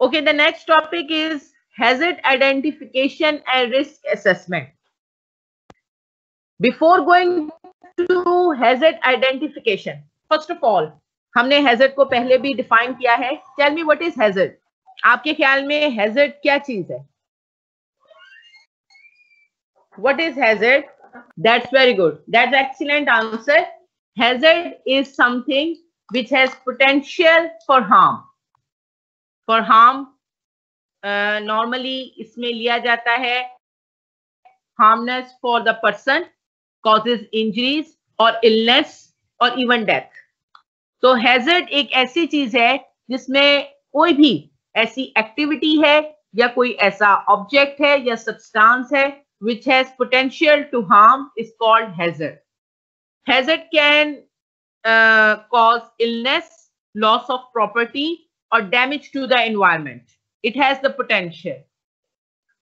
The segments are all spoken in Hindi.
Okay, the next topic is hazard identification and risk assessment. Before going to hazard identification, first of all, हमने hazard को पहले भी define किया है. Tell me what is hazard? आपके ख्याल में hazard क्या चीज है? What is hazard? That's very good. That's excellent answer. Hazard is something which has potential for harm. For harm, normally इसमें लिया जाता है harmness for the person, causes injuries or illness or even death. तो hazard एक ऐसी चीज है जिसमें कोई भी ऐसी एक्टिविटी है या कोई ऐसा ऑब्जेक्ट है या सब्सटेंस है which has potential to harm is called hazard. Hazard can cause illness, loss of property or damage to the environment. It has the potential.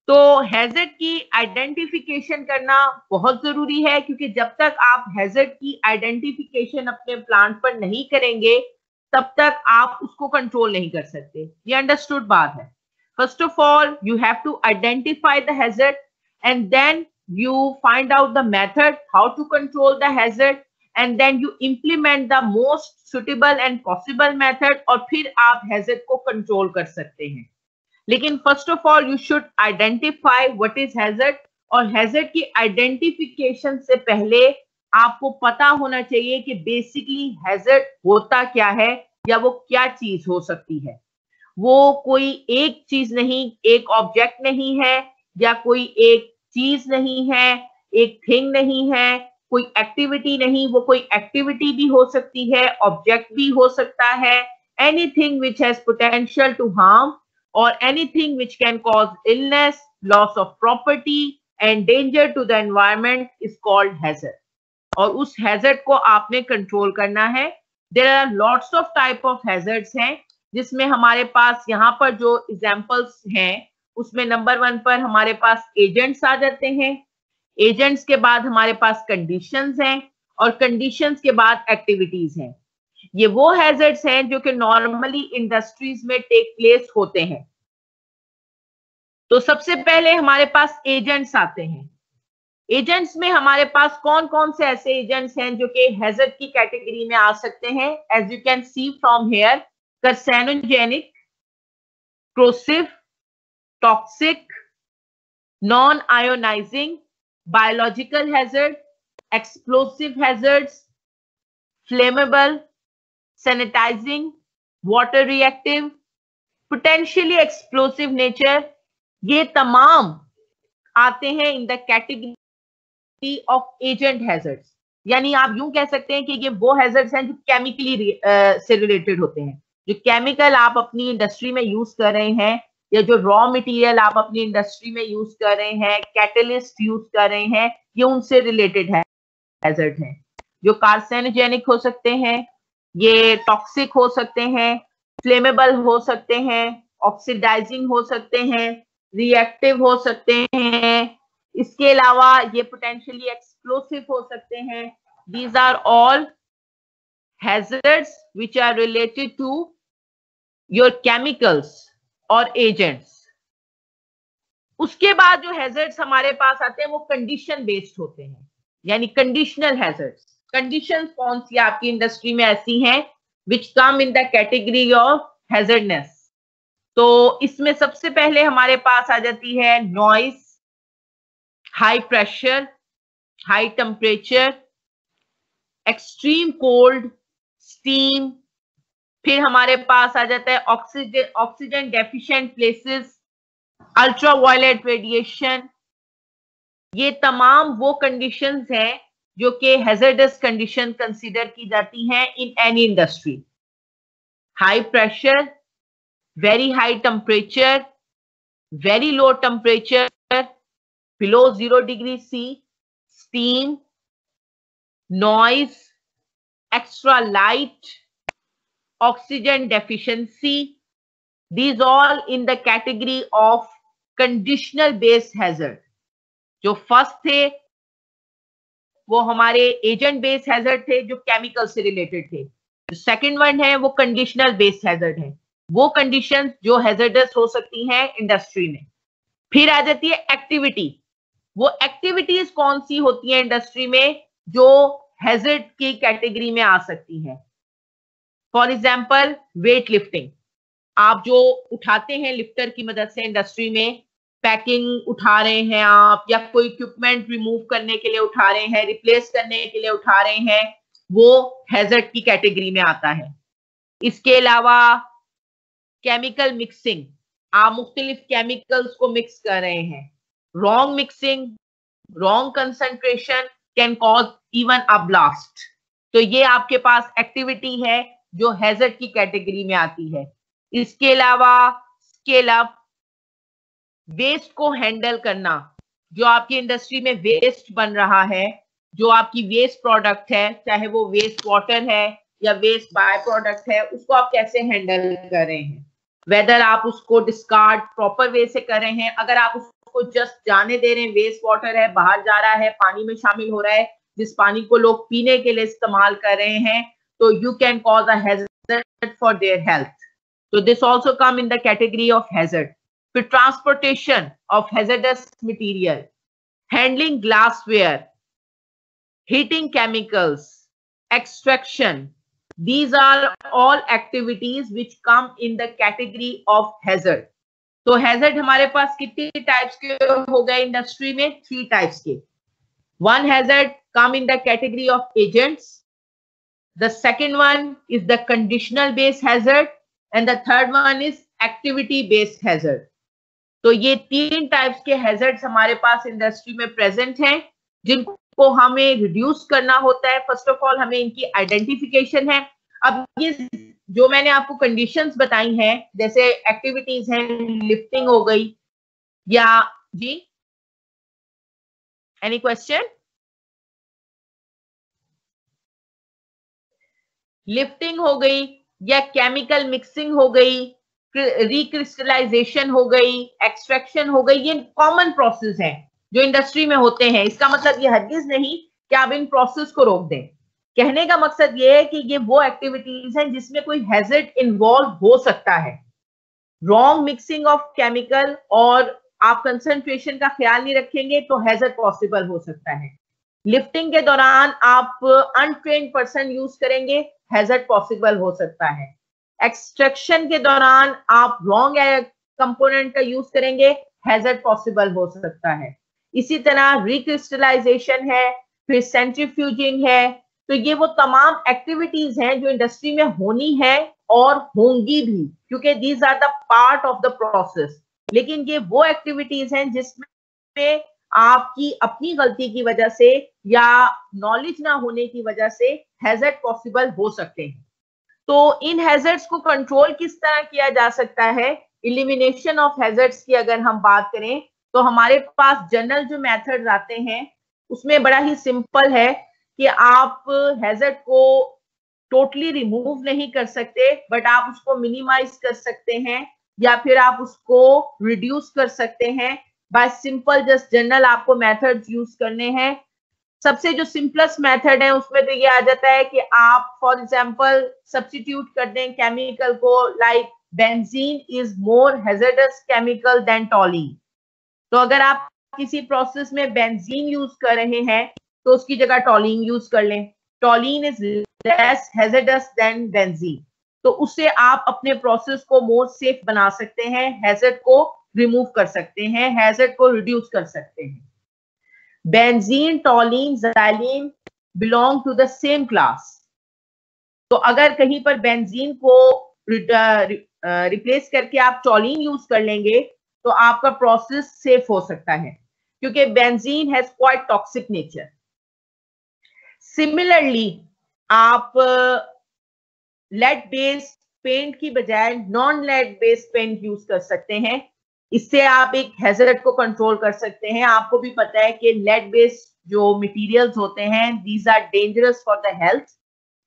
तो हैजर्ड की आइडेंटिफिकेशन करना बहुत जरूरी है क्योंकि जब तक आप हैजर्ड की आइडेंटिफिकेशन अपने प्लांट पर नहीं करेंगे तब तक आप उसको कंट्रोल नहीं कर सकते. ये अंडरस्टूड बात है. First of all you have to identify the hazard and then you find out the method how to control the hazard and then you implement the most suitable and possible method और फिर आप hazard को control कर सकते हैं. लेकिन first of all you should identify what is hazard और hazard की identification से पहले आपको पता होना चाहिए कि basically hazard होता क्या है या वो क्या चीज हो सकती है. वो कोई एक चीज नहीं, एक ऑब्जेक्ट नहीं है या कोई एक चीज नहीं है, एक थिंग नहीं है, कोई एक्टिविटी नहीं. वो कोई एक्टिविटी भी हो सकती है, ऑब्जेक्ट भी हो सकता है. Anything which has potential to harm और anything which can cause illness, loss of property and danger to the environment is called hazard. और उस हैजर्ड को आपने कंट्रोल करना है. There are lots of type of hazards हैं जिसमें हमारे पास यहाँ पर जो एग्जांपल्स हैं उसमें नंबर 1 पर हमारे पास एजेंट्स आ जाते हैं. एजेंट्स के बाद हमारे पास कंडीशंस हैं और कंडीशंस के बाद एक्टिविटीज हैं. ये वो हैजर्ड्स हैं जो कि नॉर्मली इंडस्ट्रीज में टेक प्लेस होते हैं. तो सबसे पहले हमारे पास एजेंट्स आते हैं. एजेंट्स में हमारे पास कौन कौन से ऐसे एजेंट्स हैं जो कि हैजर्ड की कैटेगरी में आ सकते हैं. As you can see from here, carcinogenic, corrosive, toxic, non-ionizing, biological hazard, explosive hazards, flammable, sanitizing, water reactive, potentially explosive nature. ये तमाम आते हैं इन the category of agent hazards. यानी आप यूं कह सकते हैं कि ये वो हैजर्ड्स हैं जो केमिकली से रिलेटेड होते हैं. जो केमिकल आप अपनी इंडस्ट्री में यूज कर रहे हैं या जो रॉ मटेरियल आप अपनी इंडस्ट्री में यूज कर रहे हैं, कैटलिस्ट यूज कर रहे हैं, ये उनसे रिलेटेड है हैजर्ड हैं. जो कार्सिनोजेनिक हो सकते हैं, ये टॉक्सिक हो सकते हैं, फ्लेमेबल हो सकते हैं, ऑक्सीडाइजिंग हो सकते हैं, रिएक्टिव हो सकते हैं. इसके अलावा ये पोटेंशियली एक्सप्लोसिव हो सकते हैं. These are all hazards which are related to your chemicals और एजेंट्स. उसके बाद जो हैजर्ड्स हमारे पास आते हैं वो कंडीशन बेस्ड होते हैं, यानी कंडीशनल हैजर्ड्स. कंडीशंस कौन सी आपकी इंडस्ट्री में ऐसी हैं विच come in the category of हैजर्डनेस. तो इसमें सबसे पहले हमारे पास आ जाती है noise, high pressure, high temperature, extreme cold, steam. फिर हमारे पास आ जाता है oxygen deficient places, ultraviolet radiation. ये तमाम वो कंडीशंस हैं जो कि हैजर्डस कंडीशन कंसीडर की जाती हैं in any industry. High pressure, very high temperature, very low temperature below 0 degree C, steam, noise, extra light, oxygen deficiency. These all in the category of conditional based hazard. जो फर्स्ट थे वो हमारे एजेंट बेस्ड हैजर्ड थे जो केमिकल से रिलेटेड थे. जो सेकंड वन है वो कंडीशनल बेस्ड हैजर्ड है. वो कंडीशंस जो हैजर्डस हो सकती हैं इंडस्ट्री में। फिर आ जाती है एक्टिविटी। वो एक्टिविटीज कौन सी होती है इंडस्ट्री में जो हैजर्ड की कैटेगरी में आ सकती हैं। फॉर एग्जाम्पल वेट लिफ्टिंग, आप जो उठाते हैं लिफ्टर की मदद से इंडस्ट्री में, पैकिंग उठा रहे हैं आप, या कोई इक्विपमेंट रिमूव करने के लिए उठा रहे हैं, रिप्लेस करने के लिए उठा रहे हैं, वो हैजर्ड की कैटेगरी में आता है। इसके अलावा केमिकल मिक्सिंग, आप मुख्तलिफ केमिकल्स को मिक्स कर रहे हैं, wrong mixing, wrong concentration can cause even a blast. तो ये आपके पास एक्टिविटी है जो हैजर्ड की कैटेगरी में आती है। इसके अलावा स्केल अप, वेस्ट को हैंडल करना, जो आपकी इंडस्ट्री में वेस्ट बन रहा है, जो आपकी वेस्ट प्रोडक्ट है, चाहे वो वेस्ट वाटर है या वेस्ट बाय प्रोडक्ट है, उसको आप कैसे हैंडल कर रहे हैं, वेदर आप उसको डिस्कार्ड प्रॉपर वे से कर रहे हैं। अगर आप उसको जस्ट जाने दे रहे हैं, वेस्ट वाटर है, बाहर जा रहा है, पानी में शामिल हो रहा है, जिस पानी को लोग पीने के लिए इस्तेमाल कर रहे हैं, तो you can cause a hazard for their health. तो this also come in the category of hazard. फिर transportation of hazardous material, handling glassware, heating chemicals, extraction, these are all activities which come in the category of hazard. तो हैजर्ड हमारे पास कितने टाइप्स के हो गए इंडस्ट्री में? 3 टाइप्स के। One hazard come in the category of agents, the second one is the conditional based hazard, and the third one is activity based hazard. तो ये 3 टाइप्स के हैजर्ड्स हमारे पास इंडस्ट्री में प्रेजेंट हैं, जिनको हमें रिड्यूस करना होता है। फर्स्ट ऑफ ऑल हमें इनकी आइडेंटिफिकेशन है। अब ये जो मैंने आपको कंडीशंस बताई हैं, जैसे एक्टिविटीज हैं, लिफ्टिंग हो गई, या जी एनी क्वेश्चन? लिफ्टिंग हो गई या केमिकल मिक्सिंग हो गई, रिक्रिस्टलाइजेशन हो गई, एक्सट्रैक्शन हो गई, ये कॉमन प्रोसेस है जो इंडस्ट्री में होते हैं। इसका मतलब ये हरगिज नहीं कि आप इन प्रोसेस को रोक दें। कहने का मकसद ये है कि ये वो एक्टिविटीज हैं जिसमें कोई हैजर्ड इन्वॉल्व हो सकता है। रॉन्ग मिक्सिंग ऑफ केमिकल और आप कंसंट्रेशन का ख्याल नहीं रखेंगे तो हैजर्ड पॉसिबल हो सकता है। लिफ्टिंग के दौरान आप अनट्रेन्ड पर्सन यूज करेंगे, हैजर्ड पॉसिबल हो सकता है। एक्सट्रैक्शन के दौरान आप रॉन्ग कंपोनेंट का यूज करेंगे, हैजर्ड पॉसिबल हो सकता है। इसी तरह रिक्रिस्टलाइजेशन है, फिर सेंट्रीफ्यूजिंग है। तो ये वो तमाम एक्टिविटीज हैं जो इंडस्ट्री में होनी है और होंगी भी, क्योंकि these are the part of the process. लेकिन ये वो एक्टिविटीज हैं जिसमें आपकी अपनी गलती की वजह से या नॉलेज ना होने की वजह से हैजर्ड पॉसिबल हो सकते हैं। तो इन हैजर्ड्स को कंट्रोल किस तरह किया जा सकता है? एलिमिनेशन ऑफ हैजर्ड्स की अगर हम बात करें तो हमारे पास जनरल जो मेथड्स आते हैं उसमें बड़ा ही सिंपल है कि आप हैजर्ड को टोटली रिमूव नहीं कर सकते, बट आप उसको मिनिमाइज कर सकते हैं या फिर आप उसको रिड्यूस कर सकते हैं बाय सिंपल जस्ट जनरल आपको मेथड्स यूज करने हैं। सबसे जो सिंपलेस्ट मेथड है उसमें तो ये आ जाता है कि आप फॉर एग्जांपल सब्स्टिट्यूट कर दें केमिकल को, like benzene is more hazardous chemical than toluene. तो अगर आप किसी प्रोसेस में बेंजीन यूज कर रहे हैं तो उसकी जगह टॉलिन यूज कर लें। Toluene is less hazardous than benzene, तो उससे आप अपने प्रोसेस को मोर सेफ बना सकते हैं, हैजर्ड को रिमूव कर सकते हैं, हैजर्ड को रिड्यूस कर सकते हैं। Benzene, toluene, xylene belong to the same class. तो अगर कहीं पर बेंजीन को रिप्लेस करके आप टॉलिन यूज कर लेंगे तो आपका प्रोसेस सेफ हो सकता है, क्योंकि benzene has quite toxic nature. Similarly आप लेड बेस्ड पेंट की बजाय non lead based paint use कर सकते हैं। इससे आप एक हैजर्ड को कंट्रोल कर सकते हैं। आपको भी पता है कि लेड बेस्ड जो मटेरियल्स होते हैं these are dangerous for the health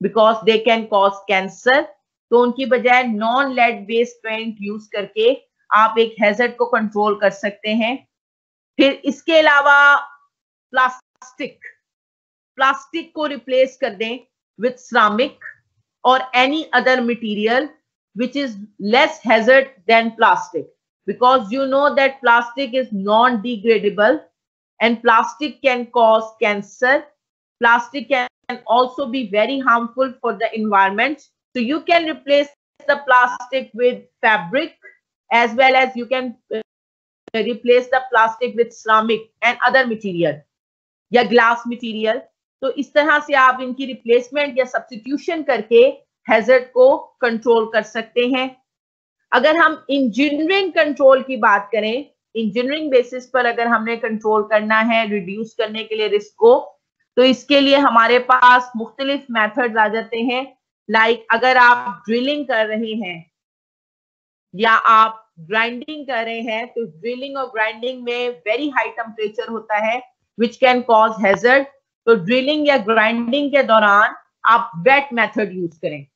because they can cause cancer. तो उनकी बजाय non lead based paint use करके आप एक हैजर्ड को कंट्रोल कर सकते हैं। फिर इसके अलावा प्लास्टिक को रिप्लेस कर दें विथ सिरामिक और any other material which is less hazard than plastic, because you know that plastic is non-degradable and plastic can cause cancer. Plastic can also be very harmful for the environment. So you can replace the plastic with fabric, as well as you can replace the plastic with ceramic and other material या ग्लास मटेरियल. तो इस तरह से आप इनकी रिप्लेसमेंट या सब्स्टिट्यूशन करके हैजर्ड को कंट्रोल कर सकते हैं. अगर हम इंजीनियरिंग कंट्रोल की बात करें, इंजीनियरिंग बेसिस पर अगर हमने कंट्रोल करना है रिड्यूस करने के लिए रिस्क को, तो इसके लिए हमारे पास मुख्तलिफ मेथड्स आ जाते हैं. लाइक अगर आप ड्रिलिंग कर रहे हैं या आप ग्राइंडिंग कर रहे हैं, तो ड्रिलिंग और ग्राइंडिंग में वेरी हाई टेम्परेचर होता है which can cause hazard. तो ड्रिलिंग या ग्राइंडिंग के दौरान आप वेट मेथड यूज करें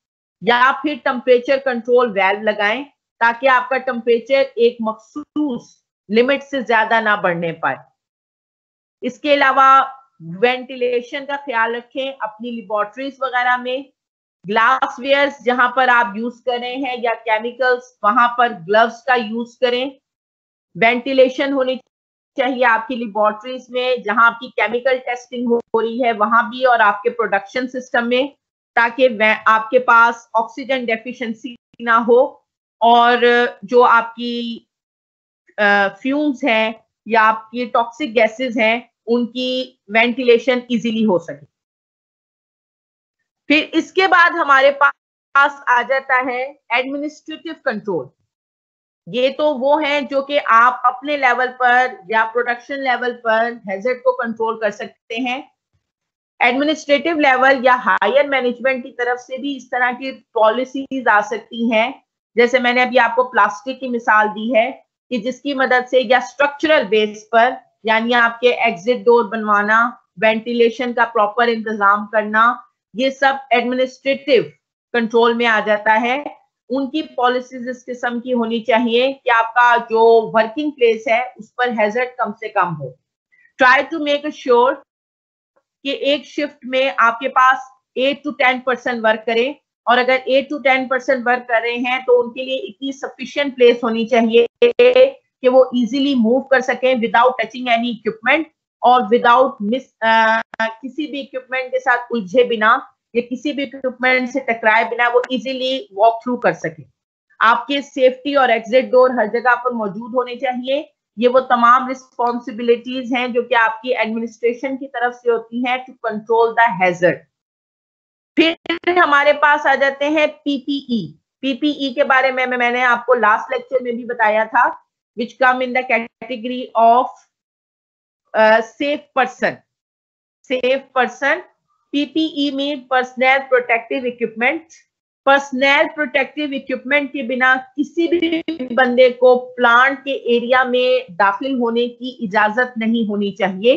या फिर टेम्परेचर कंट्रोल वाल्व लगाएं ताकि आपका टेम्परेचर एक मखसूस लिमिट से ज्यादा ना बढ़ने पाए. इसके अलावा वेंटिलेशन का ख्याल रखें अपनी लेबोरेटरीज वगैरह में. ग्लास वेयर्स जहां पर आप यूज कर रहे हैं या केमिकल्स, वहां पर ग्लव्स का यूज करें. वेंटिलेशन होनी चाहिए आपकी लेबोरेटरीज में जहां आपकी केमिकल टेस्टिंग हो रही है वहां भी, और आपके प्रोडक्शन सिस्टम में, ताकि आपके पास ऑक्सीजन डेफिशिएंसी ना हो और जो आपकी फ्यूम्स हैं या आपकी टॉक्सिक गैसेस हैं उनकी वेंटिलेशन इजीली हो सके. फिर इसके बाद हमारे पास आ जाता है एडमिनिस्ट्रेटिव कंट्रोल. ये तो वो हैं जो कि आप अपने लेवल पर या प्रोडक्शन लेवल पर हैजर्ड को कंट्रोल कर सकते हैं. एडमिनिस्ट्रेटिव लेवल या हायर मैनेजमेंट की तरफ से भी इस तरह की पॉलिसीज आ सकती हैं. जैसे मैंने अभी आपको प्लास्टिक की मिसाल दी है कि जिसकी मदद से या स्ट्रक्चरल बेस पर, यानी आपके एग्जिट डोर बनवाना, वेंटिलेशन का प्रॉपर इंतजाम करना, ये सब एडमिनिस्ट्रेटिव कंट्रोल में आ जाता है. उनकी पॉलिसीज इस किस्म की होनी चाहिए कि आपका जो वर्किंग प्लेस है उस पर हैजर्ड कम से कम हो. ट्राई टू मेक श्योर कि एक शिफ्ट में आपके पास 8 to 10% वर्क करें, और अगर 8 to 10% वर्क कर रहे हैं तो उनके लिए इतनी सफिशिएंट प्लेस होनी चाहिए कि वो इजीली मूव कर सकें विदाउट टचिंग एनी इक्विपमेंट और विदाउट किसी भी इक्विपमेंट के साथ उलझे बिना या किसी भी इक्विपमेंट से टकराए बिना वो इजीली वॉक थ्रू कर सके. आपके सेफ्टी और एग्जिट डोर हर जगह पर मौजूद होने चाहिए. ये वो तमाम रिस्पॉन्सिबिलिटीज हैं जो कि आपकी एडमिनिस्ट्रेशन की तरफ से होती हैं टू कंट्रोल द हैजर्ड. फिर हमारे पास आ जाते हैं पीपीई. पीपीई के बारे में मैंने आपको लास्ट लेक्चर में भी बताया था, which come in the category of safe person. Safe person. PPE में personal protective equipment. Personal protective equipment के बिना किसी भी बंदे को प्लांट के एरिया में दाखिल होने की इजाजत नहीं होनी चाहिए.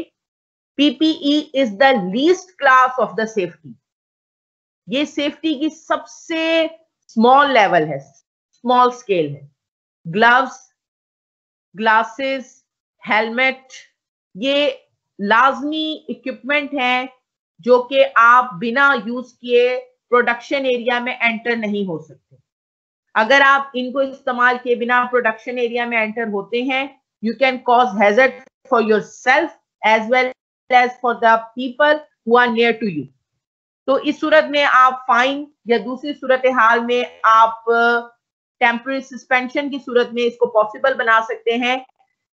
PPE is the least class of the safety. ये सेफ्टी की सबसे स्मॉल लेवल है, स्मॉल स्केल है. ग्लव्स, ग्लासेस, हेलमेट, ये लाजमी इक्विपमेंट हैं जो कि आप बिना यूज किए प्रोडक्शन एरिया में एंटर नहीं हो सकते. अगर आप इनको इस्तेमाल किए बिना प्रोडक्शन एरिया में एंटर होते हैं, you can cause hazard for yourself as well as for the people who are near to you. तो इस सूरत में आप फाइन या दूसरी सूरत हाल में आप टेम्पररी सस्पेंशन की सूरत में इसको पॉसिबल बना सकते हैं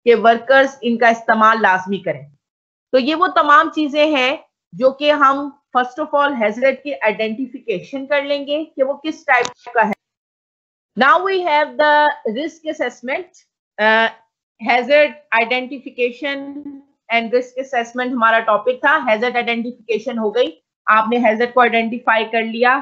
कि वर्कर्स इनका इस्तेमाल लाजमी करें. तो ये वो तमाम चीजें हैं जो कि हम फर्स्ट ऑफ ऑल हैजर्ड की आइडेंटिफिकेशन कर लेंगे कि वो किस टाइप का है. Now we have the risk assessment. Hazard identification and risk assessment हमारा टॉपिक था. हैजर्ड आइडेंटिफिकेशन हो गई, आपने हैजर्ड को आइडेंटिफाई कर लिया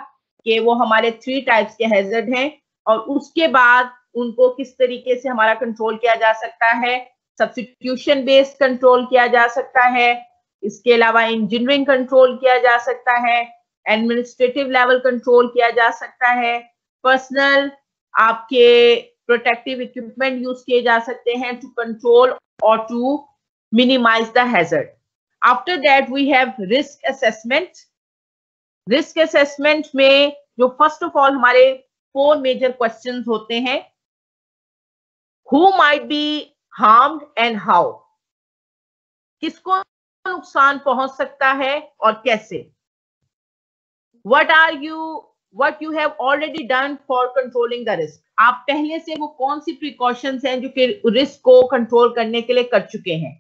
कि वो हमारे 3 टाइप्स के हैजर्ड हैं, और उसके बाद उनको किस तरीके से हमारा कंट्रोल किया जा सकता है. सब्स्टिट्यूशन बेस्ड कंट्रोल किया जा सकता है, इसके अलावा इंजीनियरिंग कंट्रोल किया जा सकता है, एडमिनिस्ट्रेटिव लेवल कंट्रोल किया जा सकता है, पर्सनल आपके प्रोटेक्टिव इक्विपमेंट यूज किए जा सकते हैं टू कंट्रोल और to minimize the hazard. After that we have risk assessment. Risk assessment में जो फर्स्ट ऑफ ऑल हमारे 4 मेजर क्वेश्चंस होते हैं. Who might be harmed and how? किसको नुकसान पहुंच सकता है और कैसे? What you have already done for controlling the risk? आप पहले से वो कौन सी प्रिकॉशंस हैं जो कि रिस्क को कंट्रोल करने के लिए कर चुके हैं?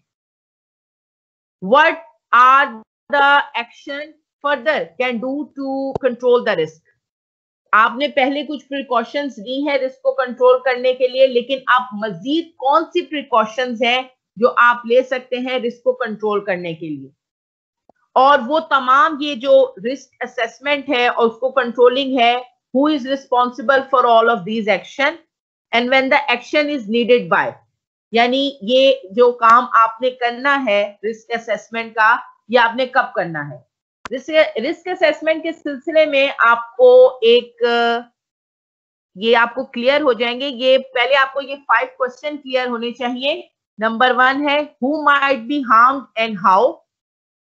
What are the action further can do to control the risk? आपने पहले कुछ प्रिकॉशंस दी है रिस्क को कंट्रोल करने के लिए, लेकिन आप मजीद कौन सी प्रिकॉशंस हैं जो आप ले सकते हैं रिस्क को कंट्रोल करने के लिए? और वो तमाम ये जो रिस्क असेसमेंट है और उसको कंट्रोलिंग है, who is responsible for all of these action and when the action is needed bye, यानी ये जो काम आपने करना है रिस्क असेसमेंट का, ये आपने कब करना है? रिस्क असेसमेंट के सिलसिले में आपको ये आपको क्लियर हो जाएंगे. ये पहले आपको ये 5 क्वेश्चन क्लियर होने चाहिए. नंबर 1 है who might be harmed and how.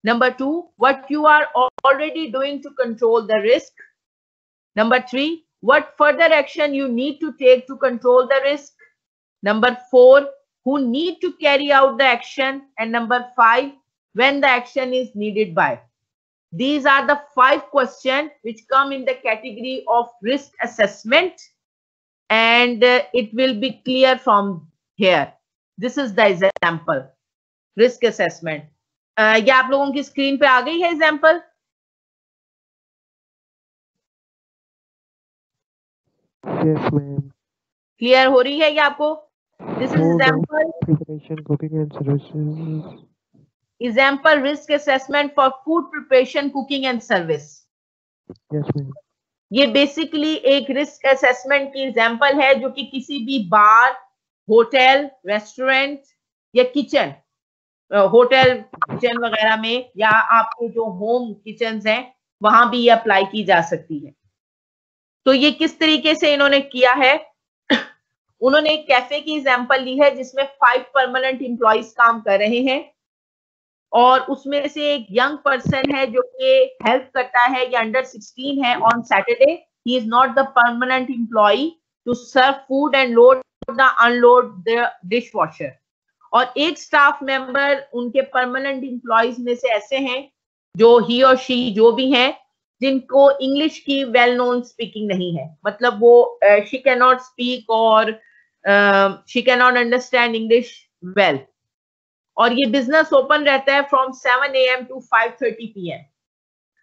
Number 2, what you are already doing to control the risk. Number 3, what further action you need to take to control the risk. Number 4, who need to carry out the action. And number 5, when the action is needed by. These are the 5 questions which come in the category of risk assessment, and it will be clear from here. This is the example, risk assessment. ये आप लोगों की स्क्रीन पे आ गई है एग्जाम्पल? Yes, ma'am. क्लियर हो रही है ये आपको? This is example Preparation, cooking and services. Example risk assessment for food preparation, cooking and service. Yes, ma'am. ये बेसिकली एक रिस्क असेसमेंट की एग्जाम्पल है जो कि किसी भी बार, होटल, रेस्टोरेंट या किचन, होटल किचन वगैरह में, या आपके जो होम किचन हैं वहां भी ये अप्लाई की जा सकती है. तो ये किस तरीके से इन्होंने किया है? उन्होंने एक कैफे की एग्जांपल ली है जिसमें 5 परमानेंट एम्प्लॉइज काम कर रहे हैं और उसमें से एक यंग पर्सन है जो कि हेल्प करता है, ये अंडर 16 है. On Saturday he is not the permanent employee to serve food and load the unload the dishwasher. और एक स्टाफ मेंबर उनके परमानेंट एम्प्लॉइज में से ऐसे हैं जो ही और शी जो भी हैं जिनको इंग्लिश की वेल नोन स्पीकिंग नहीं है, मतलब वो शी कैन नॉट स्पीक और she can not understand English well. और ये बिजनेस ओपन रहता है फ्रॉम 7 AM to 5:30 PM.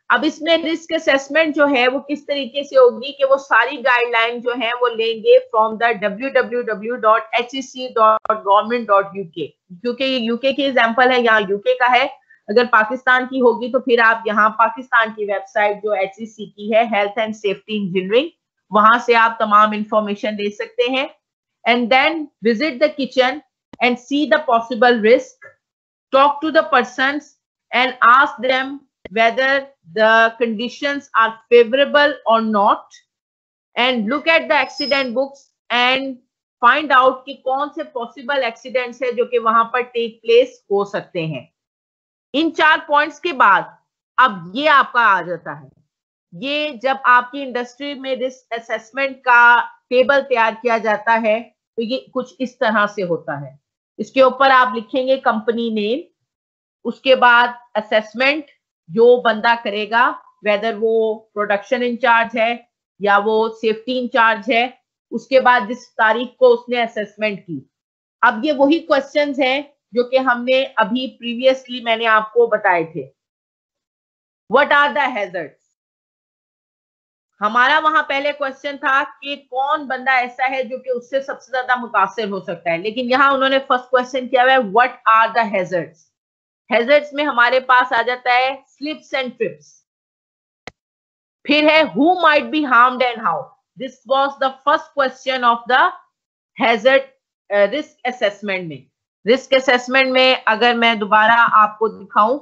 अब इसमें रिस्क असेसमेंट जो है वो किस तरीके से होगी कि वो सारी गाइडलाइन जो है वो लेंगे फ्रॉम द www.hec.government.uk, क्योंकि ये यूके की एग्जांपल है, यहाँ यूके का है. अगर पाकिस्तान की होगी तो फिर आप यहाँ पाकिस्तान की वेबसाइट जो HEC की है, हेल्थ एंड सेफ्टी इंजीनियरिंग, वहां से आप तमाम इंफॉर्मेशन ले सकते हैं. And then visit the kitchen and see the possible risk, talk to the persons and ask them whether the conditions are favorable or not, and look at the accident books and find out कि कौन से possible accidents है जो कि वहां पर take place हो सकते हैं. इन 4 पॉइंट्स के बाद अब ये आपका आ जाता है. ये जब आपकी इंडस्ट्री में रिस्क असेसमेंट का टेबल तैयार किया जाता है तो ये कुछ इस तरह से होता है. इसके ऊपर आप लिखेंगे कंपनी नेम, उसके बाद असेसमेंट जो बंदा करेगा, वेदर वो प्रोडक्शन इंचार्ज है या वो सेफ्टी इंचार्ज है, उसके बाद जिस तारीख को उसने असेसमेंट की. अब ये वही क्वेश्चंस हैं जो कि हमने अभी प्रीवियसली मैंने आपको बताए थे. What are the hazards? हमारा वहां पहले क्वेश्चन था कि कौन बंदा ऐसा है जो कि उससे सबसे ज्यादा मुतासिर हो सकता है, लेकिन यहां उन्होंने फर्स्ट क्वेश्चन किया हुआ है what are the hazards. Hazards में हमारे पास आ जाता है स्लिप्स एंड ट्रिप्स. फिर है who might be harmed and how. This was the first question of the hazard risk assessment में. रिस्क असेसमेंट में अगर मैं दोबारा आपको दिखाऊं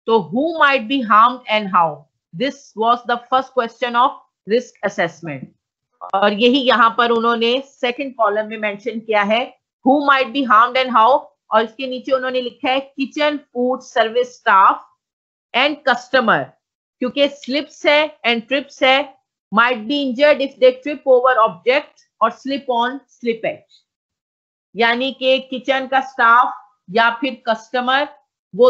तो who might be harmed and how, this was the first question of risk assessment. और यही यहां पर उन्होंने सेकंड कॉलम में मेंशन किया है who might be harmed and how, और इसके नीचे उन्होंने लिखा है kitchen food service staff and customer. क्योंकि स्लिप्स है एंड ट्रिप्स है might be injured if they trip over objects or slip on slippage. यानी कि किचन का स्टाफ या फिर कस्टमर वो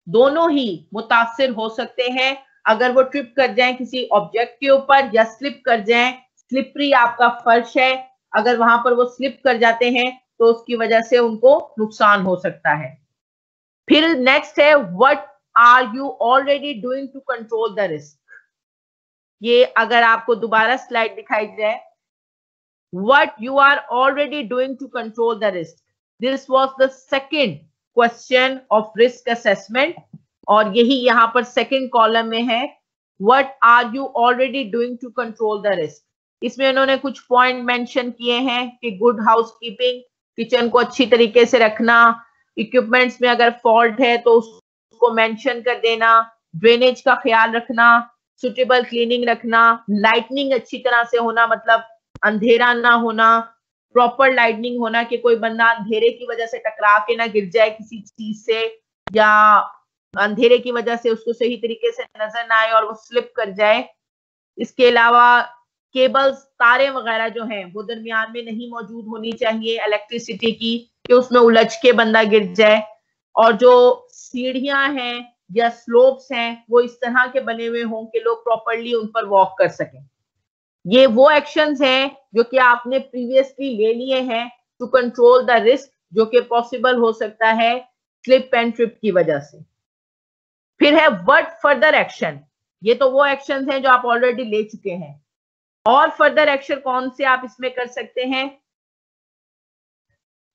दोनों ही मुतासिर हो सकते हैं अगर वो ट्रिप कर जाएं किसी ऑब्जेक्ट के ऊपर या स्लिप कर जाएं। स्लिपरी आपका फर्श है, अगर वहां पर वो स्लिप कर जाते हैं तो उसकी वजह से उनको नुकसान हो सकता है। फिर नेक्स्ट है what are you already doing to control the risk. ये अगर आपको दोबारा स्लाइड दिखाई जाए, what you are already doing to control the risk. This was the second question of risk assessment और यही यहाँ पर सेकंड कॉलम में है what are you already doing to control the risk. इसमें उन्होंने कुछ पॉइंट मेंशन किए हैं कि गुड हाउसकीपिंग, किचन को अच्छी तरीके से रखना, इक्विपमेंट्स में अगर फॉल्ट है तो उसको मेंशन कर देना, ड्रेनेज का ख्याल रखना, सुटेबल क्लीनिंग रखना, लाइटनिंग अच्छी तरह से होना, मतलब अंधेरा ना होना, प्रॉपर लाइटनिंग होना कि कोई बंदा अंधेरे की वजह से टकरा के ना गिर जाए किसी चीज से या अंधेरे की वजह से उसको सही तरीके से नजर ना आए और वो स्लिप कर जाए। इसके अलावा केबल्स, तारे वगैरह जो हैं वो दरमियान में नहीं मौजूद होनी चाहिए इलेक्ट्रिसिटी की कि उसमें उलझ के बंदा गिर जाए। और जो सीढ़ियां हैं या स्लोप्स हैं वो इस तरह के बने हुए हों कि लोग प्रॉपरली उन पर वॉक कर सकें। ये वो एक्शंस हैं जो कि आपने प्रीवियसली ले लिए हैं टू कंट्रोल द रिस्क जो कि पॉसिबल हो सकता है स्लिप एंड ट्रिप की वजह से। फिर है व्हाट फर्दर एक्शन। ये तो वो एक्शंस हैं जो आप ऑलरेडी ले चुके हैं। और फर्दर एक्शन कौन से आप इसमें कर सकते हैं?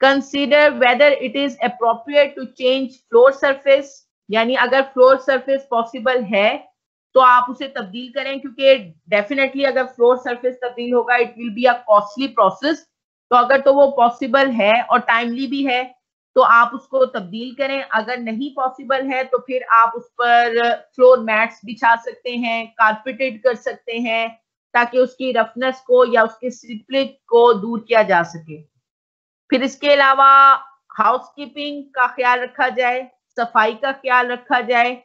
Consider whether it is appropriate to change floor surface, यानी अगर फ्लोर सरफेस पॉसिबल है तो आप उसे तब्दील करें, क्योंकि डेफिनेटली अगर फ्लोर सरफेस तब्दील होगा it will be a costly process. तो अगर तो वो पॉसिबल है और टाइमली भी है तो आप उसको तब्दील करें। अगर नहीं पॉसिबल है तो फिर आप उस पर फ्लोर मैट्स बिछा सकते हैं, कारपेटेड कर सकते हैं ताकि उसकी रफनेस को या उसके स्लिपरेज को दूर किया जा सके। फिर इसके अलावा हाउसकीपिंग का ख्याल रखा जाए, सफाई का ख्याल रखा जाए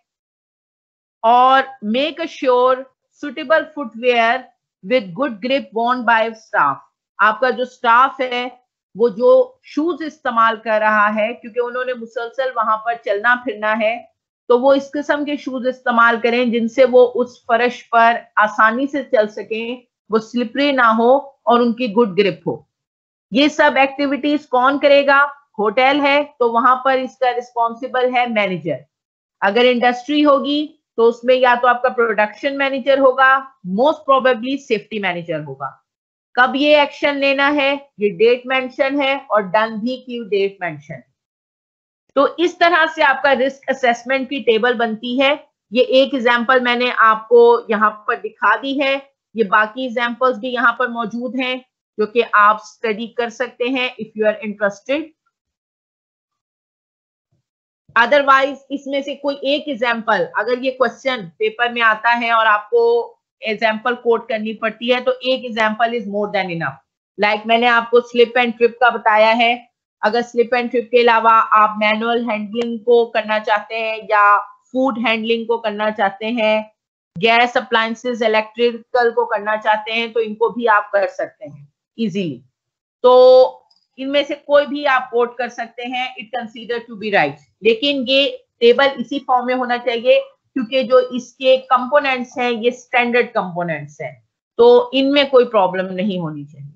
और make sure suitable footwear with good grip Warne bye staff. आपका जो स्टाफ है वो जो शूज इस्तेमाल कर रहा है, क्योंकि उन्होंने मुसलसल वहां पर चलना फिरना है, तो वो इस किस्म के शूज इस्तेमाल करें जिनसे वो उस फर्श पर आसानी से चल सकें, वो स्लिपरी ना हो और उनकी गुड ग्रिप हो। ये सब एक्टिविटीज कौन करेगा? होटल है तो वहां पर इसका रिस्पॉन्सिबल है मैनेजर। अगर इंडस्ट्री होगी तो उसमें या तो आपका प्रोडक्शन मैनेजर होगा, मोस्ट प्रोबेबली सेफ्टी मैनेजर होगा। कब ये एक्शन लेना है ये डेट मेंशन है और डन भी की डेट मेंशन। तो इस तरह से आपका रिस्क असेसमेंट की टेबल बनती है। ये एक एग्जांपल मैंने आपको यहाँ पर दिखा दी है, ये बाकी एग्जांपल्स भी यहाँ पर मौजूद हैं जो कि आप स्टडी कर सकते हैं if you are interested. Otherwise इसमें से कोई एक एग्जांपल अगर ये क्वेश्चन पेपर में आता है और आपको एग्जांपल कोट करनी पड़ती है तो एक example is more than enough. Like मैंने आपको स्लिप एंड ट्रिप का बताया है। अगर स्लिप एंड ट्रिप के अलावा आप मैनुअल हैंडलिंग को करना चाहते हैं या फूड हैंडलिंग को करना चाहते हैं, गैस अप्लायंसेस इलेक्ट्रिकल को करना चाहते हैं, तो इनको भी आप कर सकते हैं इजीली। तो इनमें से कोई भी आप कोट कर सकते हैं, it consider to be right. लेकिन ये टेबल इसी फॉर्म में होना चाहिए क्योंकि जो इसके कंपोनेंट्स हैं ये स्टैंडर्ड कंपोनेंट्स हैं, तो इनमें कोई प्रॉब्लम नहीं होनी चाहिए।